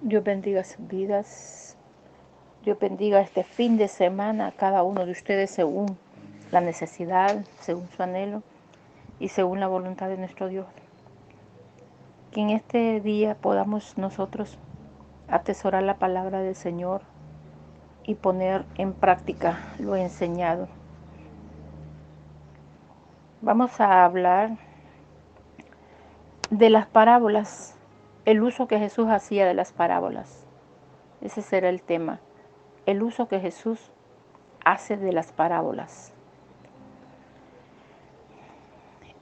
Dios bendiga sus vidas. Dios bendiga este fin de semana a cada uno de ustedes según la necesidad, según su anhelo y según la voluntad de nuestro Dios. Que en este día podamos nosotros atesorar la palabra del Señor y poner en práctica lo enseñado. Vamos a hablar de las parábolas, el uso que Jesús hacía de las parábolas. Ese será el tema, el uso que Jesús hace de las parábolas.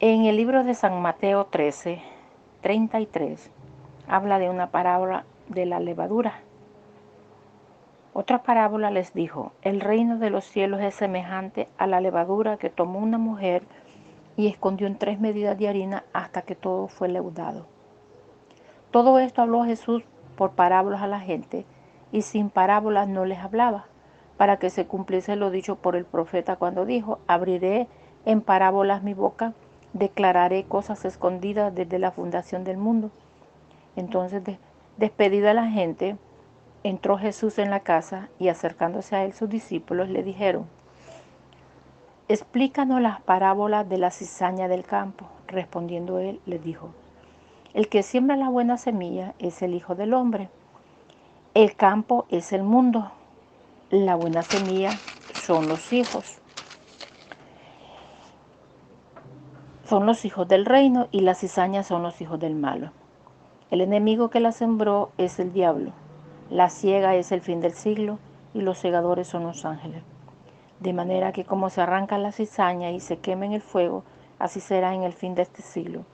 En el libro de San Mateo 13:33, habla de una parábola de la levadura. Otra parábola les dijo: el reino de los cielos es semejante a la levadura que tomó una mujer y escondió en 3 medidas de harina hasta que todo fue leudado. Todo esto habló Jesús por parábolas a la gente, y sin parábolas no les hablaba, para que se cumpliese lo dicho por el profeta cuando dijo: abriré en parábolas mi boca, declararé cosas escondidas desde la fundación del mundo. Entonces, despedida la gente, entró Jesús en la casa, y acercándose a él sus discípulos le dijeron: explícanos las parábolas de la cizaña del campo. Respondiendo él, les dijo: el que siembra la buena semilla es el Hijo del Hombre. El campo es el mundo. La buena semilla son los hijos. Son los hijos del reino, y las cizañas son los hijos del malo. El enemigo que la sembró es el diablo. La siega es el fin del siglo, y los segadores son los ángeles. De manera que como se arranca la cizaña y se quema en el fuego, así será en el fin de este siglo.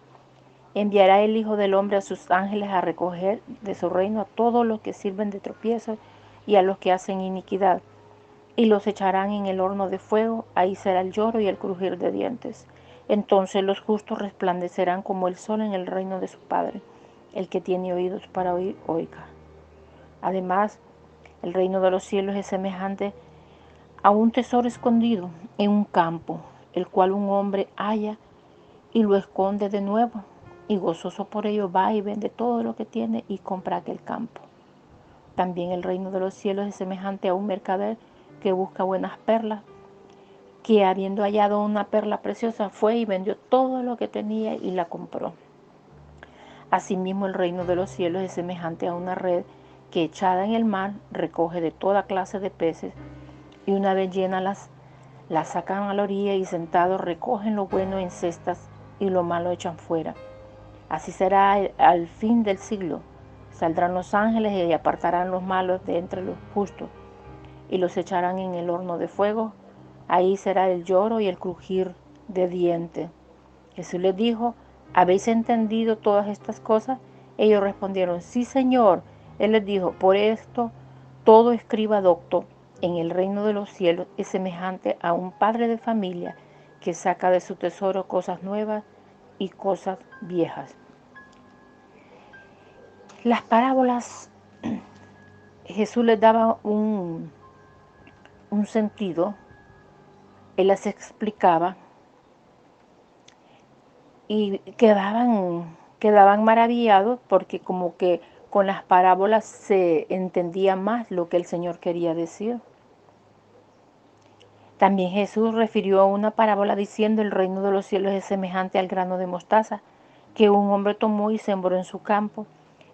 Enviará el Hijo del Hombre a sus ángeles a recoger de su reino a todos los que sirven de tropiezo y a los que hacen iniquidad, y los echarán en el horno de fuego. Ahí será el lloro y el crujir de dientes. Entonces los justos resplandecerán como el sol en el reino de su Padre. El que tiene oídos para oír, oiga. Además, el reino de los cielos es semejante a un tesoro escondido en un campo, el cual un hombre halla y lo esconde de nuevo, y gozoso por ello va y vende todo lo que tiene y compra aquel campo. También el reino de los cielos es semejante a un mercader que busca buenas perlas, que habiendo hallado una perla preciosa fue y vendió todo lo que tenía y la compró. Asimismo, el reino de los cielos es semejante a una red que, echada en el mar, recoge de toda clase de peces, y una vez llenas las sacan a la orilla, y sentados recogen lo bueno en cestas y lo malo echan fuera. Así será al fin del siglo. Saldrán los ángeles y apartarán los malos de entre los justos, y los echarán en el horno de fuego. Ahí será el lloro y el crujir de dientes. Jesús les dijo: ¿habéis entendido todas estas cosas? Ellos respondieron: sí, Señor. Él les dijo: por esto todo escriba docto en el reino de los cielos es semejante a un padre de familia que saca de su tesoro cosas nuevas y cosas viejas. Las parábolas, Jesús les daba un sentido, él las explicaba, y quedaban maravillados, porque como que con las parábolas se entendía más lo que el Señor quería decir. También Jesús refirió una parábola diciendo: el reino de los cielos es semejante al grano de mostaza que un hombre tomó y sembró en su campo,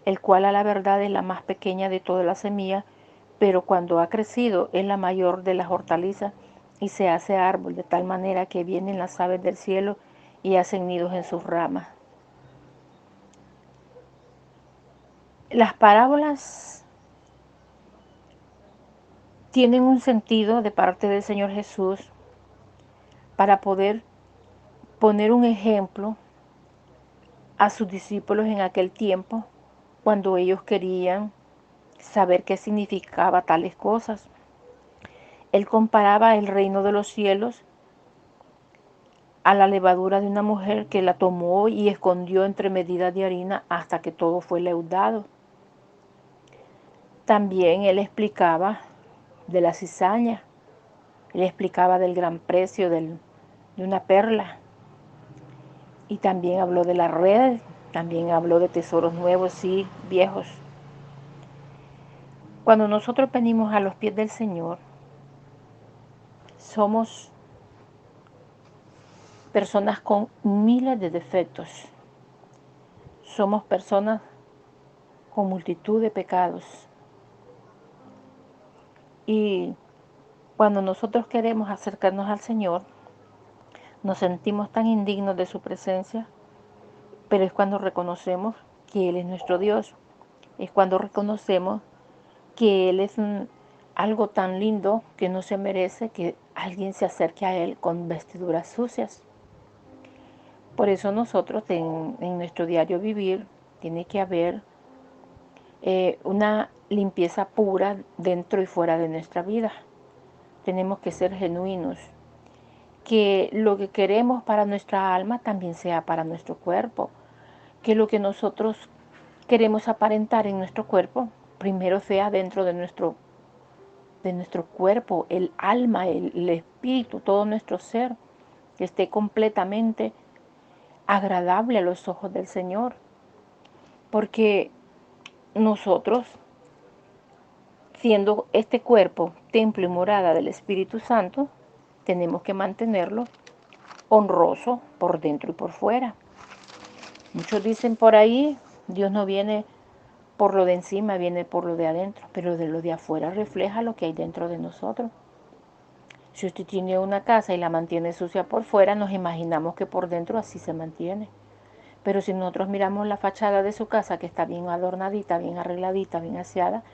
el cual a la verdad es la más pequeña de todas las semillas, pero cuando ha crecido es la mayor de las hortalizas y se hace árbol, de tal manera que vienen las aves del cielo y hacen nidos en sus ramas. Las parábolas tienen un sentido de parte del Señor Jesús para poder poner un ejemplo a sus discípulos en aquel tiempo, cuando ellos querían saber qué significaba tales cosas. Él comparaba el reino de los cielos a la levadura de una mujer que la tomó y escondió entre medidas de harina hasta que todo fue leudado. También él explicaba de la cizaña, él explicaba del gran precio de una perla, y también habló de la red, también habló de tesoros nuevos y viejos. Cuando nosotros venimos a los pies del Señor, somos personas con miles de defectos. Somos personas con multitud de pecados. Y cuando nosotros queremos acercarnos al Señor, nos sentimos tan indignos de su presencia, pero es cuando reconocemos que Él es nuestro Dios. Es cuando reconocemos que Él es algo tan lindo que no se merece que alguien se acerque a Él con vestiduras sucias. Por eso nosotros en nuestro diario vivir tiene que haber una limpieza pura dentro y fuera de nuestra vida. Tenemos que ser genuinos, que lo que queremos para nuestra alma también sea para nuestro cuerpo, que lo que nosotros queremos aparentar en nuestro cuerpo primero sea dentro de nuestro cuerpo, el alma, el espíritu, todo nuestro ser, que esté completamente agradable a los ojos del Señor. Porque nosotros, siendo este cuerpo templo y morada del Espíritu Santo, tenemos que mantenerlo honroso por dentro y por fuera. Muchos dicen por ahí, Dios no viene por lo de encima, viene por lo de adentro, pero de lo de afuera refleja lo que hay dentro de nosotros. Si usted tiene una casa y la mantiene sucia por fuera, nos imaginamos que por dentro así se mantiene. Pero si nosotros miramos la fachada de su casa, que está bien adornadita, bien arregladita, bien aseada,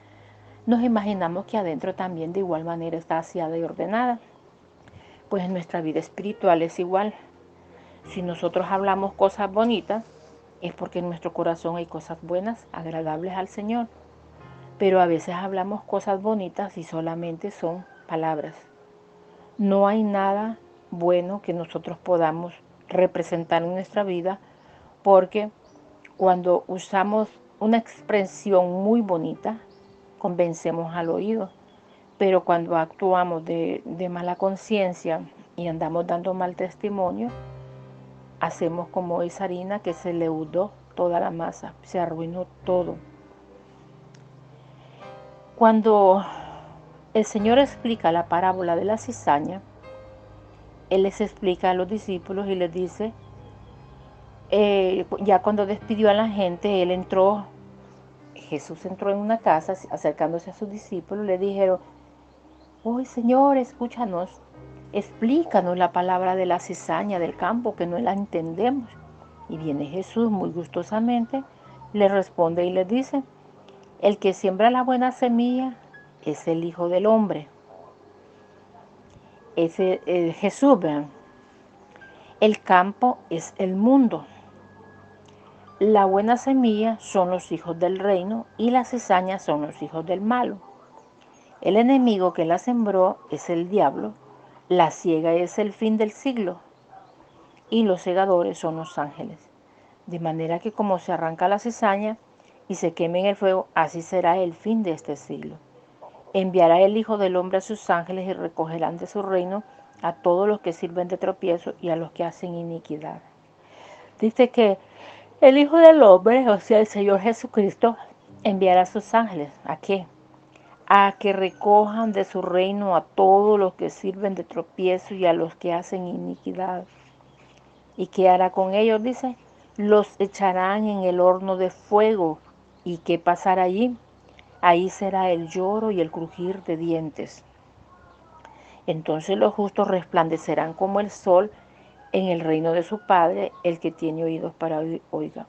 nos imaginamos que adentro también de igual manera está aseada y ordenada. Pues en nuestra vida espiritual es igual. Si nosotros hablamos cosas bonitas, es porque en nuestro corazón hay cosas buenas, agradables al Señor. Pero a veces hablamos cosas bonitas y solamente son palabras. No hay nada bueno que nosotros podamos representar en nuestra vida, porque cuando usamos una expresión muy bonita, convencemos al oído. Pero cuando actuamos de mala conciencia y andamos dando mal testimonio, hacemos como esa harina que se leudó toda la masa, se arruinó todo. Cuando el Señor explica la parábola de la cizaña, Él les explica a los discípulos y les dice, ya cuando despidió a la gente, Jesús entró en una casa, acercándose a sus discípulos, le dijeron, oh Señor, escúchanos, explícanos la palabra de la cizaña del campo, que no la entendemos. Y viene Jesús muy gustosamente, le responde y le dice, el que siembra la buena semilla es el Hijo del Hombre. Jesús, vean, el campo es el mundo. La buena semilla son los hijos del reino y la cizaña son los hijos del malo. El enemigo que la sembró es el diablo, la siega es el fin del siglo y los segadores son los ángeles. De manera que como se arranca la cizaña y se queme en el fuego, así será el fin de este siglo. Enviará el Hijo del Hombre a sus ángeles y recogerán de su reino a todos los que sirven de tropiezo y a los que hacen iniquidad. Dice que el Hijo del Hombre, o sea, el Señor Jesucristo, enviará a sus ángeles. ¿A qué? A que recojan de su reino a todos los que sirven de tropiezo y a los que hacen iniquidad. ¿Y qué hará con ellos? Dice, los echarán en el horno de fuego. ¿Y qué pasará allí? Ahí será el lloro y el crujir de dientes. Entonces los justos resplandecerán como el sol en el reino de su Padre. El que tiene oídos para oír, oiga.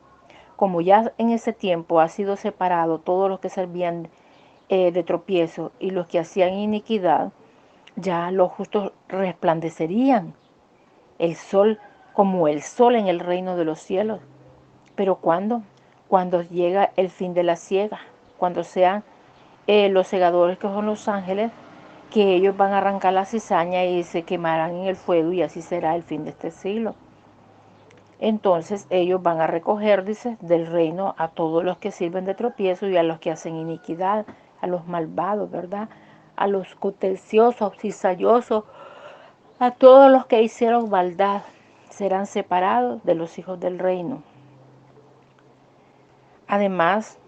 Como ya en ese tiempo ha sido separado todos los que servían de tropiezo y los que hacían iniquidad, ya los justos resplandecerían el sol como el sol en el reino de los cielos. Pero ¿cuándo? Cuando llega el fin de la siega, cuando sean los segadores, que son los ángeles, que ellos van a arrancar la cizaña y se quemarán en el fuego, y así será el fin de este siglo. Entonces ellos van a recoger, dice, del reino a todos los que sirven de tropiezo y a los que hacen iniquidad, a los malvados, ¿verdad? A los contenciosos, cizañosos, a todos los que hicieron maldad, serán separados de los hijos del reino. Además,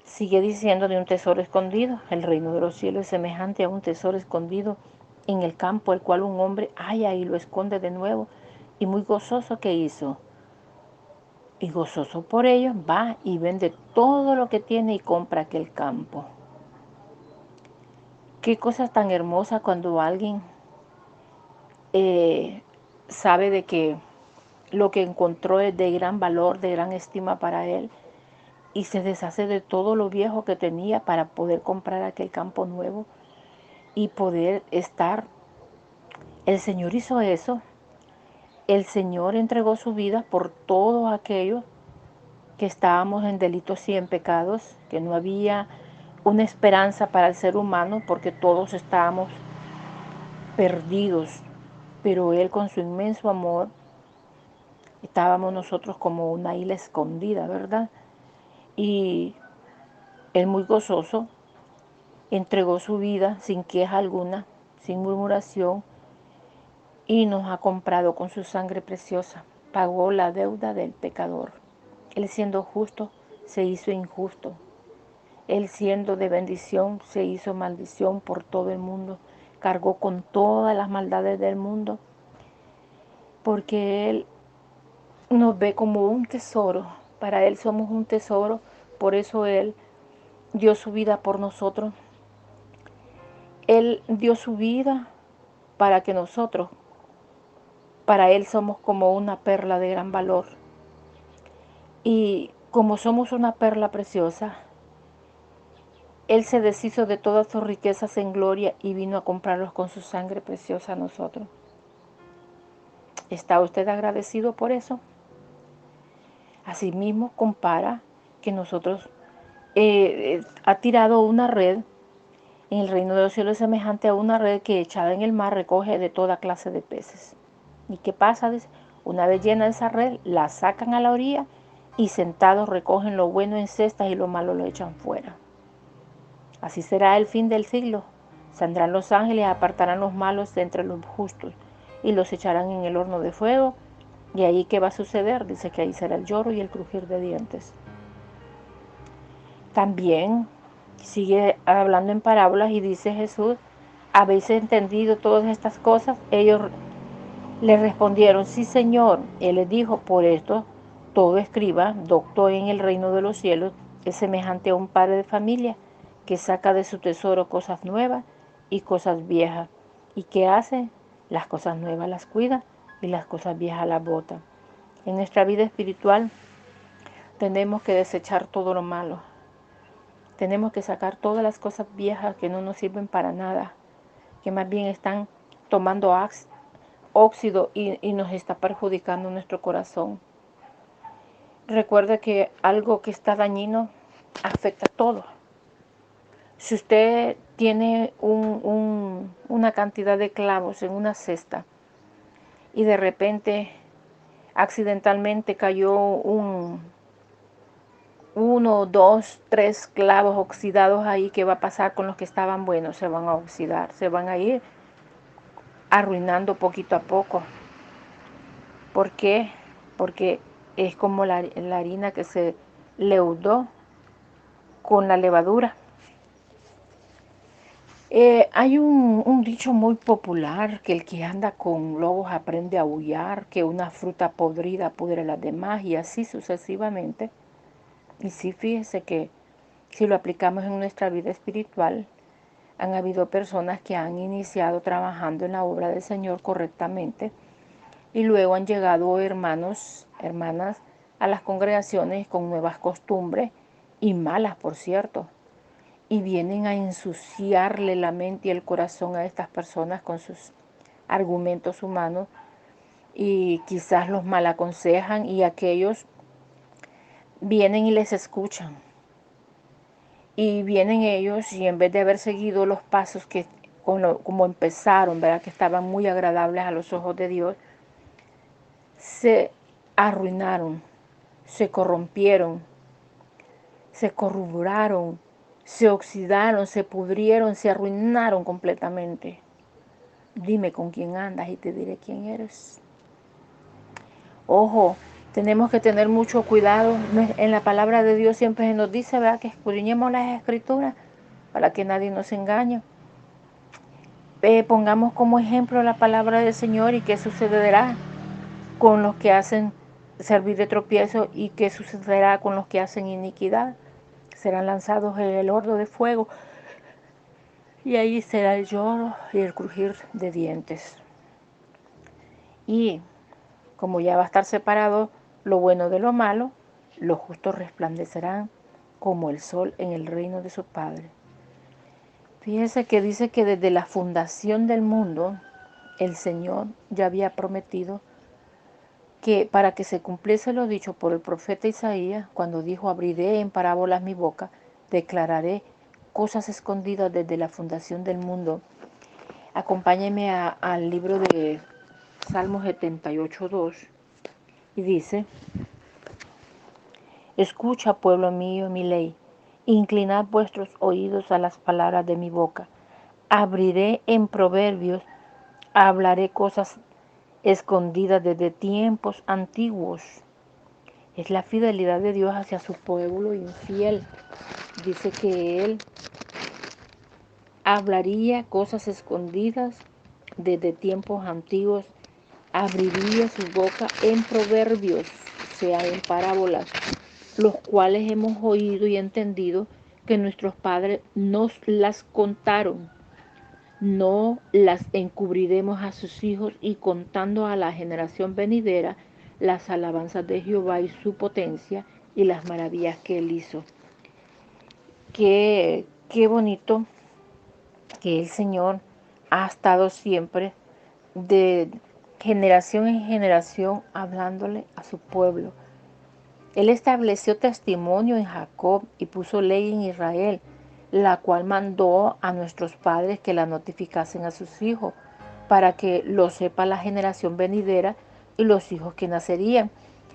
Sigue diciendo de un tesoro escondido. El reino de los cielos es semejante a un tesoro escondido en el campo, el cual un hombre halla y lo esconde de nuevo. Y muy gozoso que hizo. Y gozoso por ello va y vende todo lo que tiene y compra aquel campo. Qué cosa tan hermosa cuando alguien sabe de que lo que encontró es de gran valor, de gran estima para él, y se deshace de todo lo viejo que tenía para poder comprar aquel campo nuevo y poder estar. El Señor hizo eso. El Señor entregó su vida por todos aquellos que estábamos en delitos y en pecados, que no había una esperanza para el ser humano porque todos estábamos perdidos. Pero Él con su inmenso amor, estábamos nosotros como una isla escondida, ¿verdad? Y Él muy gozoso entregó su vida sin queja alguna, sin murmuración, y nos ha comprado con su sangre preciosa. Pagó la deuda del pecador. Él siendo justo se hizo injusto. Él siendo de bendición se hizo maldición por todo el mundo. Cargó con todas las maldades del mundo porque Él nos ve como un tesoro. Para Él somos un tesoro. Por eso Él dio su vida por nosotros. Él dio su vida para que nosotros, para Él somos como una perla de gran valor. Y como somos una perla preciosa, Él se deshizo de todas sus riquezas en gloria y vino a comprarlos con su sangre preciosa a nosotros. ¿Está usted agradecido por eso? Asimismo, compara que nosotros ha tirado una red en el reino de los cielos semejante a una red que echada en el mar recoge de toda clase de peces. ¿Y qué pasa? Dice, una vez llena esa red, la sacan a la orilla y sentados recogen lo bueno en cestas y lo malo lo echan fuera. Así será el fin del siglo. Saldrán los ángeles, apartarán los malos de entre los justos y los echarán en el horno de fuego. ¿Y ahí qué va a suceder? Dice que ahí será el lloro y el crujir de dientes. También sigue hablando en parábolas y dice Jesús, ¿habéis entendido todas estas cosas? Ellos le respondieron, sí, Señor. Él les dijo, por esto todo escriba, doctor en el reino de los cielos, es semejante a un padre de familia que saca de su tesoro cosas nuevas y cosas viejas. ¿Y qué hace? Las cosas nuevas las cuida y las cosas viejas las bota. En nuestra vida espiritual tenemos que desechar todo lo malo. Tenemos que sacar todas las cosas viejas que no nos sirven para nada, que más bien están tomando óxido y nos está perjudicando nuestro corazón. Recuerde que algo que está dañino afecta a todo. Si usted tiene una cantidad de clavos en una cesta y de repente accidentalmente cayó uno, dos, tres clavos oxidados ahí, ¿qué va a pasar con los que estaban buenos? Se van a oxidar, se van a ir arruinando poquito a poco. ¿Por qué? Porque es como la harina que se leudó con la levadura. Hay un dicho muy popular que el que anda con lobos aprende a aullar, que una fruta podrida pudre las demás y así sucesivamente. Y sí, fíjese que si lo aplicamos en nuestra vida espiritual, han habido personas que han iniciado trabajando en la obra del Señor correctamente y luego han llegado hermanos, hermanas a las congregaciones con nuevas costumbres y malas, por cierto, y vienen a ensuciarle la mente y el corazón a estas personas con sus argumentos humanos y quizás los mal aconsejan y aquellos vienen y les escuchan. Y vienen ellos y en vez de haber seguido los pasos que como empezaron, ¿verdad? Que estaban muy agradables a los ojos de Dios, se arruinaron, se corrompieron, se corroboraron, se oxidaron, se pudrieron, se arruinaron completamente. Dime con quién andas y te diré quién eres. Ojo, Tenemos que tener mucho cuidado. En la palabra de Dios siempre se nos dice, ¿verdad?, que escudriñemos las escrituras para que nadie nos engañe. Pongamos como ejemplo la palabra del Señor y qué sucederá con los que hacen servir de tropiezo y qué sucederá con los que hacen iniquidad. Serán lanzados en el horno de fuego y ahí será el lloro y el crujir de dientes. Y como ya va a estar separado lo bueno de lo malo, los justos resplandecerán como el sol en el reino de su Padre. Fíjese que dice que desde la fundación del mundo, el Señor ya había prometido que para que se cumpliese lo dicho por el profeta Isaías, cuando dijo, abriré en parábolas mi boca, declararé cosas escondidas desde la fundación del mundo. Acompáñeme al libro de Salmo 78:2 y dice, escucha, pueblo mío, mi ley, inclinad vuestros oídos a las palabras de mi boca. Abriré en proverbios, hablaré cosas escondidas desde tiempos antiguos. Es la fidelidad de Dios hacia su pueblo infiel. Dice que Él hablaría cosas escondidas desde tiempos antiguos, abriría su boca en proverbios, o sea, en parábolas, los cuales hemos oído y entendido que nuestros padres nos las contaron. No las encubriremos a sus hijos y contando a la generación venidera las alabanzas de Jehová y su potencia y las maravillas que Él hizo. Qué bonito que el Señor ha estado siempre de generación en generación hablándole a su pueblo. Él estableció testimonio en Jacob y puso ley en Israel, la cual mandó a nuestros padres que la notificasen a sus hijos, para que lo sepa la generación venidera y los hijos que nacerían,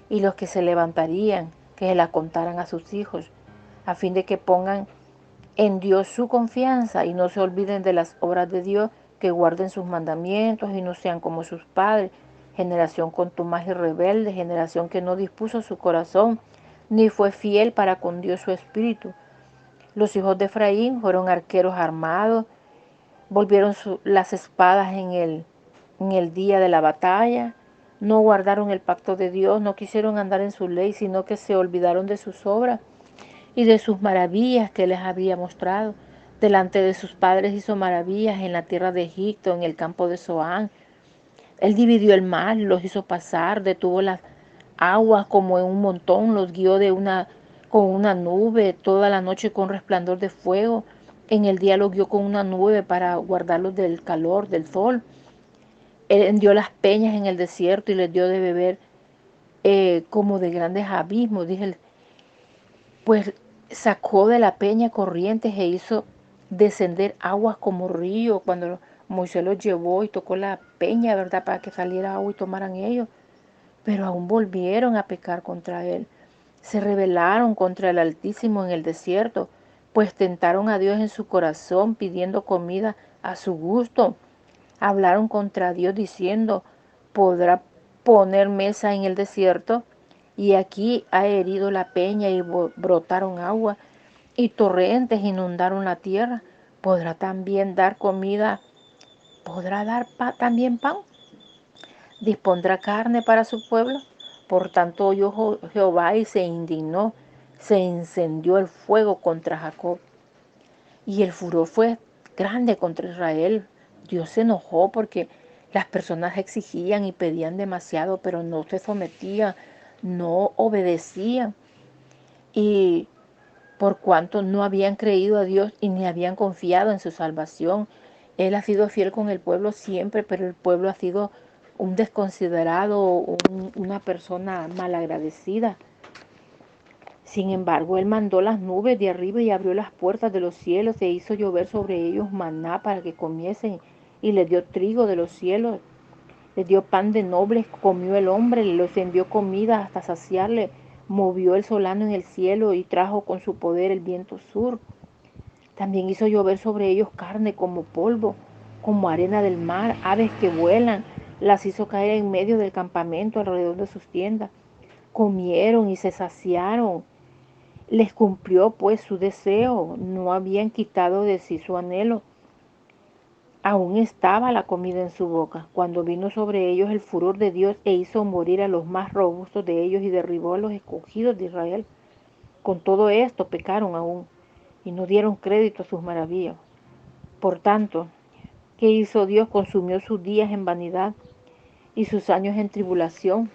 y los que se levantarían, que se la contaran a sus hijos, a fin de que pongan en Dios su confianza y no se olviden de las obras de Dios, que guarden sus mandamientos y no sean como sus padres, generación contumaz y rebelde, generación que no dispuso su corazón, ni fue fiel para con Dios su espíritu. Los hijos de Efraín fueron arqueros armados, volvieron las espadas en el día de la batalla, no guardaron el pacto de Dios, no quisieron andar en su ley, sino que se olvidaron de sus obras y de sus maravillas que les había mostrado. Delante de sus padres hizo maravillas en la tierra de Egipto, en el campo de Zoán. Él dividió el mar, los hizo pasar, detuvo las aguas como en un montón, los guió con una nube toda la noche con resplandor de fuego. En el día los guió con una nube para guardarlos del calor, del sol. Él hendió las peñas en el desierto y les dio de beber como de grandes abismos. Dije, pues sacó de la peña corrientes e hizo descender aguas como río. Cuando Moisés los llevó y tocó la peña, ¿verdad?, para que saliera agua y tomaran ellos. Pero aún volvieron a pecar contra él. Se rebelaron contra el Altísimo en el desierto, pues tentaron a Dios en su corazón, pidiendo comida a su gusto. Hablaron contra Dios diciendo, ¿podrá poner mesa en el desierto? Y aquí ha herido la peña y brotaron agua, y torrentes inundaron la tierra. ¿Podrá también dar comida? ¿Podrá dar también pan? ¿Dispondrá carne para su pueblo? Por tanto oyó Jehová y se indignó, se encendió el fuego contra Jacob. Y el furor fue grande contra Israel. Dios se enojó porque las personas exigían y pedían demasiado, pero no se sometían, no obedecían. Y por cuanto no habían creído a Dios y ni habían confiado en su salvación, Él ha sido fiel con el pueblo siempre, pero el pueblo ha sido un desconsiderado, una persona malagradecida. Sin embargo, Él mandó las nubes de arriba y abrió las puertas de los cielos e hizo llover sobre ellos maná para que comiesen, y les dio trigo de los cielos, les dio pan de nobles, comió el hombre, les envió comida hasta saciarle, movió el solano en el cielo y trajo con su poder el viento sur. También hizo llover sobre ellos carne como polvo, como arena del mar, aves que vuelan, las hizo caer en medio del campamento alrededor de sus tiendas. comieron y se saciaron. Les cumplió pues su deseo, no habían quitado de sí su anhelo. Aún estaba la comida en su boca, cuando vino sobre ellos el furor de Dios e hizo morir a los más robustos de ellos y derribó a los escogidos de Israel. Con todo esto pecaron aún y no dieron crédito a sus maravillas. Por tanto, ¿qué hizo Dios? Consumió sus días en vanidad y sus años en tribulación.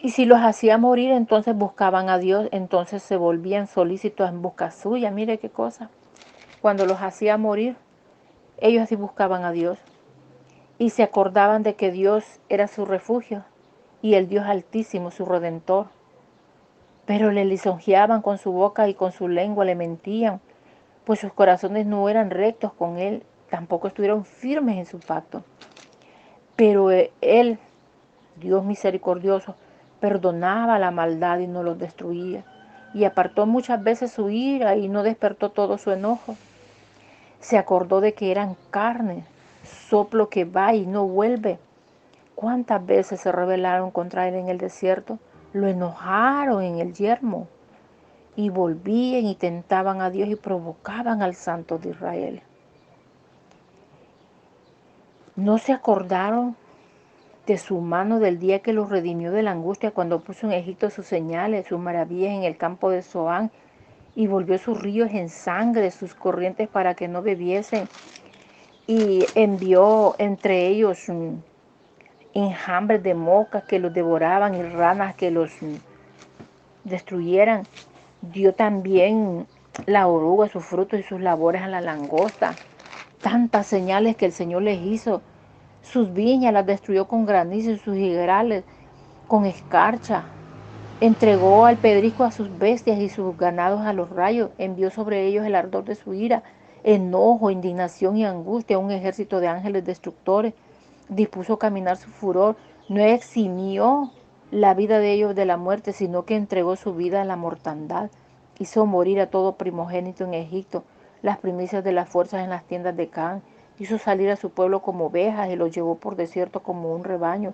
Y si los hacía morir, entonces buscaban a Dios, entonces se volvían solícitos en busca suya. Mire qué cosa. Cuando los hacía morir, ellos así buscaban a Dios y se acordaban de que Dios era su refugio y el Dios altísimo, su redentor. Pero le lisonjeaban con su boca y con su lengua le mentían, pues sus corazones no eran rectos con él, tampoco estuvieron firmes en su pacto. Pero él, Dios misericordioso, perdonaba la maldad y no los destruía, y apartó muchas veces su ira y no despertó todo su enojo. Se acordó de que eran carne, soplo que va y no vuelve. ¿Cuántas veces se rebelaron contra él en el desierto? Lo enojaron en el yermo y volvían y tentaban a Dios y provocaban al Santo de Israel. No se acordaron de su mano del día que los redimió de la angustia cuando puso en Egipto sus señales, sus maravillas en el campo de Zoán y volvió sus ríos en sangre, sus corrientes para que no bebiesen y envió entre ellos enjambres de moscas que los devoraban y ranas que los destruyeran. Dio también la oruga, sus frutos y sus labores a la langosta. Tantas señales que el Señor les hizo. Sus viñas las destruyó con granizo y sus higuerales con escarcha. Entregó al pedrisco a sus bestias y sus ganados a los rayos. Envió sobre ellos el ardor de su ira, enojo, indignación y angustia, un ejército de ángeles destructores. Dispuso caminar su furor. No eximió la vida de ellos de la muerte, sino que entregó su vida a la mortandad. Hizo morir a todo primogénito en Egipto, las primicias de las fuerzas en las tiendas de Can. Hizo salir a su pueblo como ovejas y los llevó por desierto como un rebaño.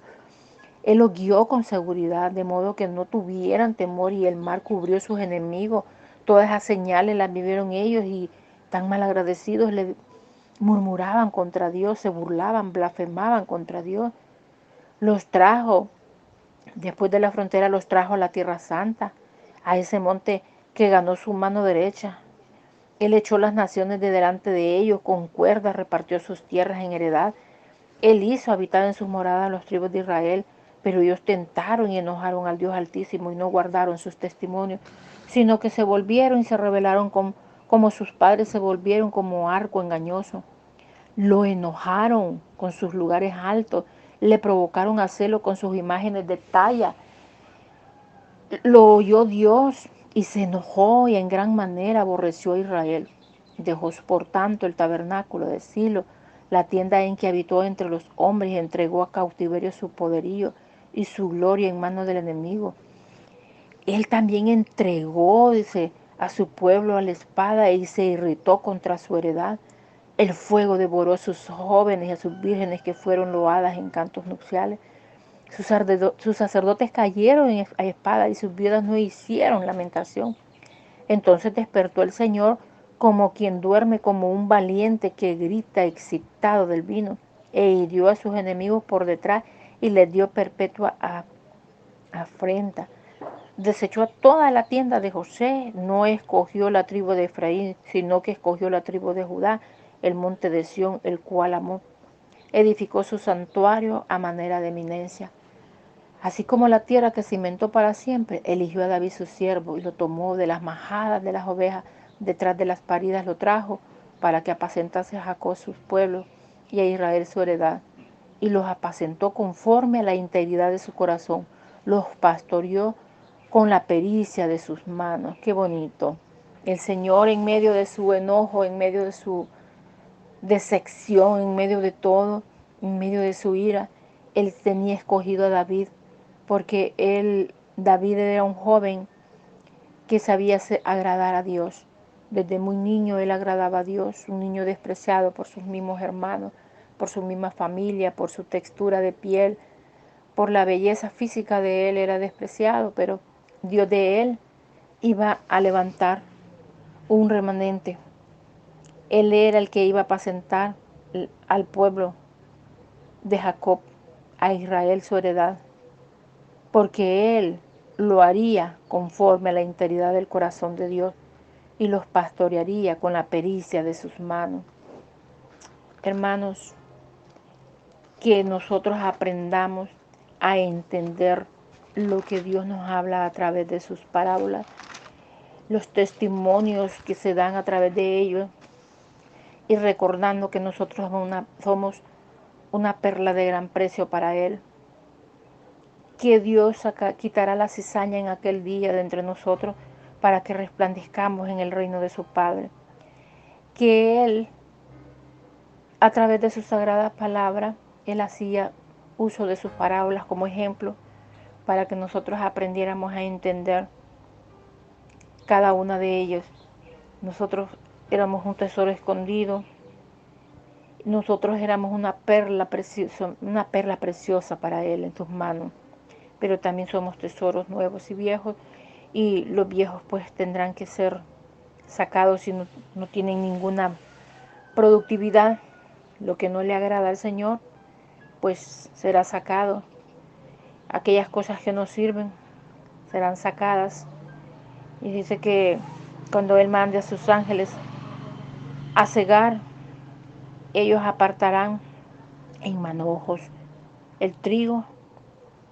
Él los guió con seguridad, de modo que no tuvieran temor, y el mar cubrió sus enemigos. Todas esas señales las vivieron ellos y tan malagradecidos le murmuraban contra Dios, se burlaban, blasfemaban contra Dios. Los trajo, después de la frontera los trajo a la Tierra Santa, a ese monte que ganó su mano derecha. Él echó las naciones de delante de ellos, con cuerdas repartió sus tierras en heredad. Él hizo habitar en sus moradas los tribus de Israel, pero ellos tentaron y enojaron al Dios Altísimo y no guardaron sus testimonios, sino que se volvieron y se rebelaron como sus padres se volvieron como arco engañoso. Lo enojaron con sus lugares altos, le provocaron a celo con sus imágenes de talla. Lo oyó Dios y se enojó y en gran manera aborreció a Israel. Dejó por tanto el tabernáculo de Silo, la tienda en que habitó entre los hombres, y entregó a cautiverio su poderío y su gloria en manos del enemigo. Él también entregó, dice, a su pueblo a la espada y se irritó contra su heredad. El fuego devoró a sus jóvenes y a sus vírgenes que fueron loadas en cantos nupciales. Sus sacerdotes cayeron a espada y sus viudas no hicieron lamentación. Entonces despertó el Señor como quien duerme, como un valiente que grita excitado del vino, e hirió a sus enemigos por detrás y les dio perpetua afrenta. Desechó a toda la tienda de José, no escogió la tribu de Efraín, sino que escogió la tribu de Judá, el monte de Sión, el cual amó. Edificó su santuario a manera de eminencia. Así como la tierra que cimentó para siempre, eligió a David su siervo y lo tomó de las majadas de las ovejas, detrás de las paridas lo trajo, para que apacentase a Jacob sus pueblos y a Israel su heredad. Y los apacentó conforme a la integridad de su corazón, los pastoreó con la pericia de sus manos. Qué bonito. El Señor, en medio de su enojo, en medio de su decepción, en medio de todo, en medio de su ira, Él tenía escogido a David, porque David era un joven que sabía agradar a Dios. Desde muy niño él agradaba a Dios, un niño despreciado por sus mismos hermanos, por su misma familia, por su textura de piel, por la belleza física de él era despreciado, pero Dios de él iba a levantar un remanente. Él era el que iba a apacentar al pueblo de Jacob, a Israel su heredad, porque él lo haría conforme a la integridad del corazón de Dios y los pastorearía con la pericia de sus manos. Hermanos, que nosotros aprendamos a entender lo que Dios nos habla a través de sus parábolas, los testimonios que se dan a través de ellos, y recordando que nosotros somos una perla de gran precio para Él, que Dios quitará la cizaña en aquel día de entre nosotros para que resplandezcamos en el reino de su Padre, que Él, a través de sus sagradas palabras, Él hacía uso de sus parábolas como ejemplo para que nosotros aprendiéramos a entender cada una de ellas. Nosotros éramos un tesoro escondido, nosotros éramos una perla preciosa para Él en sus manos, pero también somos tesoros nuevos y viejos, y los viejos pues tendrán que ser sacados si no tienen ninguna productividad. Lo que no le agrada al Señor pues será sacado. Aquellas cosas que no sirven serán sacadas. Y dice que cuando Él mande a sus ángeles a cegar, ellos apartarán en manojos el trigo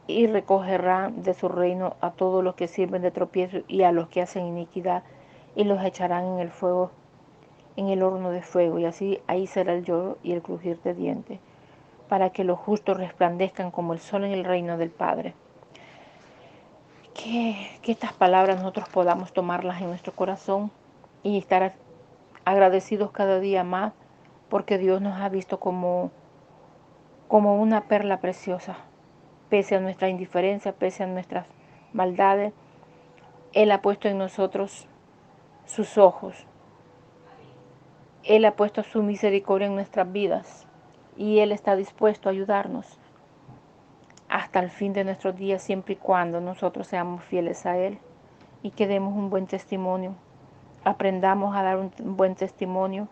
y recogerán de su reino a todos los que sirven de tropiezo y a los que hacen iniquidad, y los echarán en el fuego, en el horno de fuego, y así ahí será el lloro y el crujir de dientes, para que los justos resplandezcan como el sol en el reino del Padre. Que estas palabras nosotros podamos tomarlas en nuestro corazón y estar agradecidos cada día más, porque Dios nos ha visto como una perla preciosa, pese a nuestra indiferencia, pese a nuestras maldades. Él ha puesto en nosotros sus ojos, Él ha puesto su misericordia en nuestras vidas, y Él está dispuesto a ayudarnos hasta el fin de nuestros días, siempre y cuando nosotros seamos fieles a Él y que demos un buen testimonio. Aprendamos a dar un buen testimonio,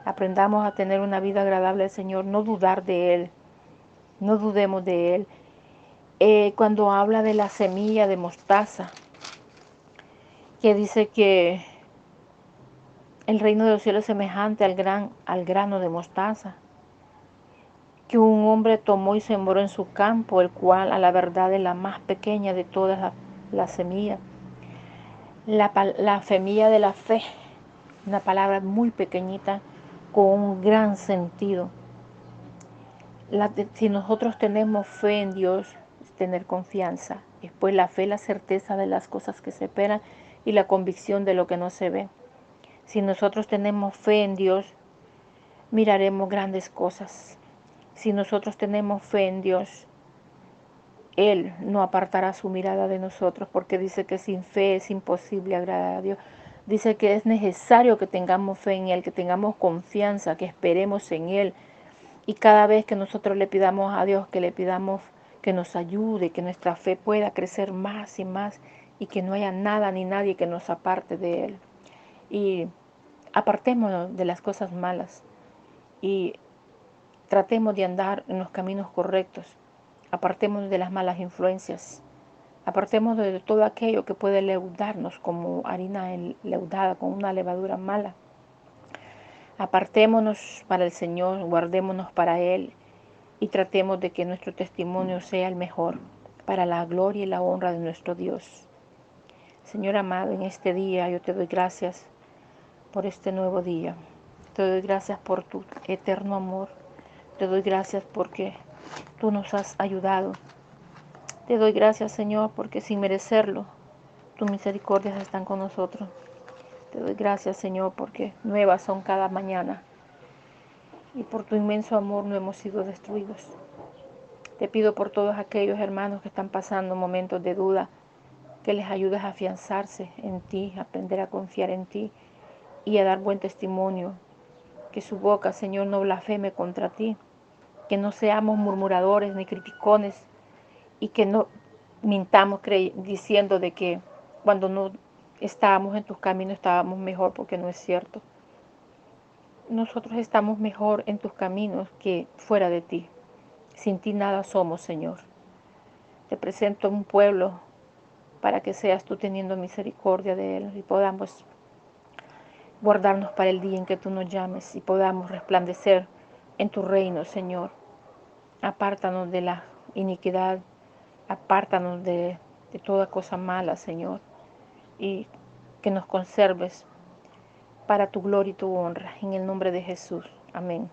aprendamos a tener una vida agradable al Señor, no dudar de Él, no dudemos de Él. Cuando habla de la semilla de mostaza, que dice que el reino de los cielos es semejante al grano de mostaza, que un hombre tomó y sembró en su campo, el cual a la verdad es la más pequeña de todas las semillas. La semilla de la fe, una palabra muy pequeñita con un gran sentido. Si nosotros tenemos fe en Dios, es tener confianza. Después la fe, la certeza de las cosas que se esperan y la convicción de lo que no se ve. Si nosotros tenemos fe en Dios, miraremos grandes cosas. Si nosotros tenemos fe en Dios, Él no apartará su mirada de nosotros, porque dice que sin fe es imposible agradar a Dios. Dice que es necesario que tengamos fe en Él, que tengamos confianza, que esperemos en Él. Y cada vez que nosotros le pidamos a Dios, que le pidamos que nos ayude, que nuestra fe pueda crecer más y más, y que no haya nada ni nadie que nos aparte de Él. Y apartémonos de las cosas malas y tratemos de andar en los caminos correctos. Apartémonos de las malas influencias. Apartémonos de todo aquello que puede leudarnos como harina leudada con una levadura mala. Apartémonos para el Señor, guardémonos para Él y tratemos de que nuestro testimonio sea el mejor para la gloria y la honra de nuestro Dios. Señor amado, en este día yo te doy gracias por este nuevo día. Te doy gracias por tu eterno amor. Te doy gracias porque tú nos has ayudado. Te doy gracias, Señor, porque sin merecerlo, tus misericordias están con nosotros. Te doy gracias, Señor, porque nuevas son cada mañana, y por tu inmenso amor no hemos sido destruidos. Te pido por todos aquellos hermanos que están pasando momentos de duda, que les ayudes a afianzarse en ti, a aprender a confiar en ti y a dar buen testimonio. Que su boca, Señor, no blasfeme contra ti, que no seamos murmuradores ni criticones, y que no mintamos diciendo de que cuando no estábamos en tus caminos estábamos mejor, porque no es cierto. Nosotros estamos mejor en tus caminos que fuera de ti. Sin ti nada somos, Señor. Te presento un pueblo para que seas tú teniendo misericordia de él y podamos guardarnos para el día en que tú nos llames y podamos resplandecer en tu reino, Señor. Apártanos de la iniquidad, apártanos de toda cosa mala, Señor, y que nos conserves para tu gloria y tu honra. En el nombre de Jesús. Amén.